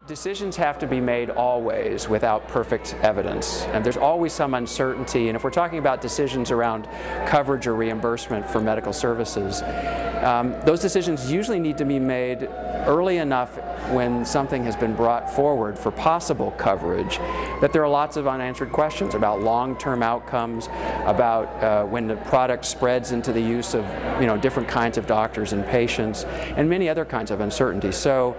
Decisions have to be made always without perfect evidence, and there's always some uncertainty. And if we're talking about decisions around coverage or reimbursement for medical services, those decisions usually need to be made early enough when something has been brought forward for possible coverage that there are lots of unanswered questions about long-term outcomes, about when the product spreads into the use of different kinds of doctors and patients, and many other kinds of uncertainties. So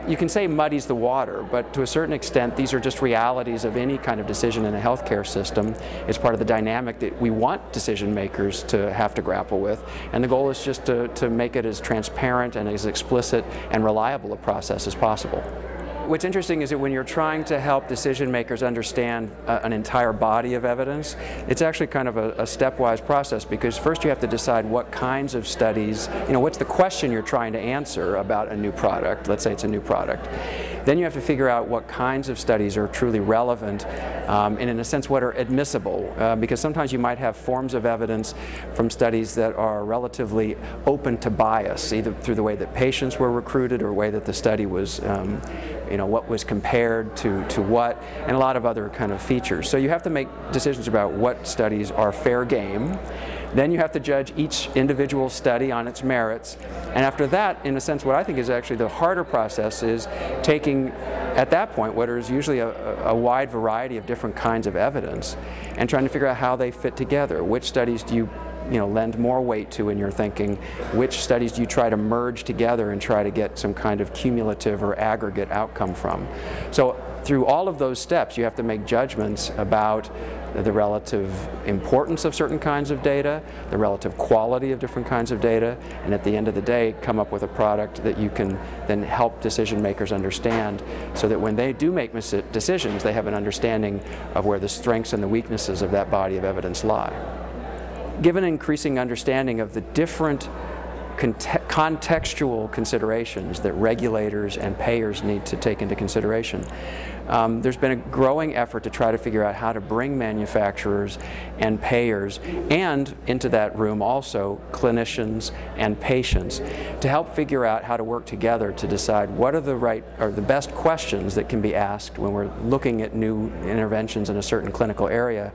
you can say muddies the water, but to a certain extent these are just realities of any kind of decision in a healthcare system. It's part of the dynamic that we want decision makers to have to grapple with, and the goal is just to make it as transparent and as explicit and reliable a process as possible. What's interesting is that when you're trying to help decision makers understand an entire body of evidence, it's actually kind of a stepwise process, because first you have to decide what kinds of studies, what's the question you're trying to answer about a new product. Let's say it's a new product. Then you have to figure out what kinds of studies are truly relevant and in a sense what are admissible, because sometimes you might have forms of evidence from studies that are relatively open to bias, either through the way that patients were recruited or the way that the study was what was compared to what, and a lot of other kind of features. So you have to make decisions about what studies are fair game. Then you have to judge each individual study on its merits. And after that, in a sense, what I think is actually the harder process is taking, at that point, what is usually a wide variety of different kinds of evidence and trying to figure out how they fit together. Which studies do you lend more weight to in your thinking? Which studies do you try to merge together and try to get some kind of cumulative or aggregate outcome from? So through all of those steps, you have to make judgments about the relative importance of certain kinds of data, the relative quality of different kinds of data, and at the end of the day, come up with a product that you can then help decision makers understand, so that when they do make decisions, they have an understanding of where the strengths and the weaknesses of that body of evidence lie. Given an increasing understanding of the different contextual considerations that regulators and payers need to take into consideration, there's been a growing effort to try to figure out how to bring manufacturers and payers, and into that room also clinicians and patients, to help figure out how to work together to decide what are the best questions that can be asked when we're looking at new interventions in a certain clinical area,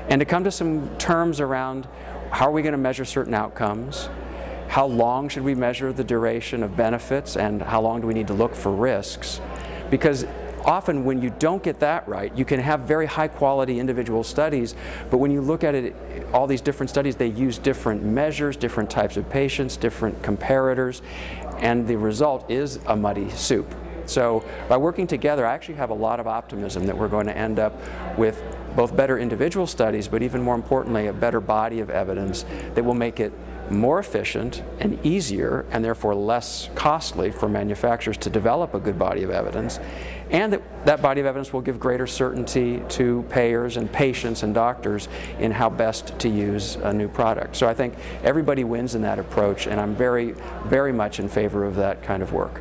and to come to some terms around how are we going to measure certain outcomes, how long should we measure the duration of benefits, and how long do we need to look for risks. Because often when you don't get that right, you can have very high quality individual studies, but when you look at it, all these different studies, they use different measures, different types of patients, different comparators, and the result is a muddy soup. So by working together, I actually have a lot of optimism that we're going to end up with both better individual studies, but even more importantly, a better body of evidence that will make it more efficient and easier, and therefore less costly for manufacturers to develop a good body of evidence, and that body of evidence will give greater certainty to payers and patients and doctors in how best to use a new product. So I think everybody wins in that approach, and I'm very, very much in favor of that kind of work.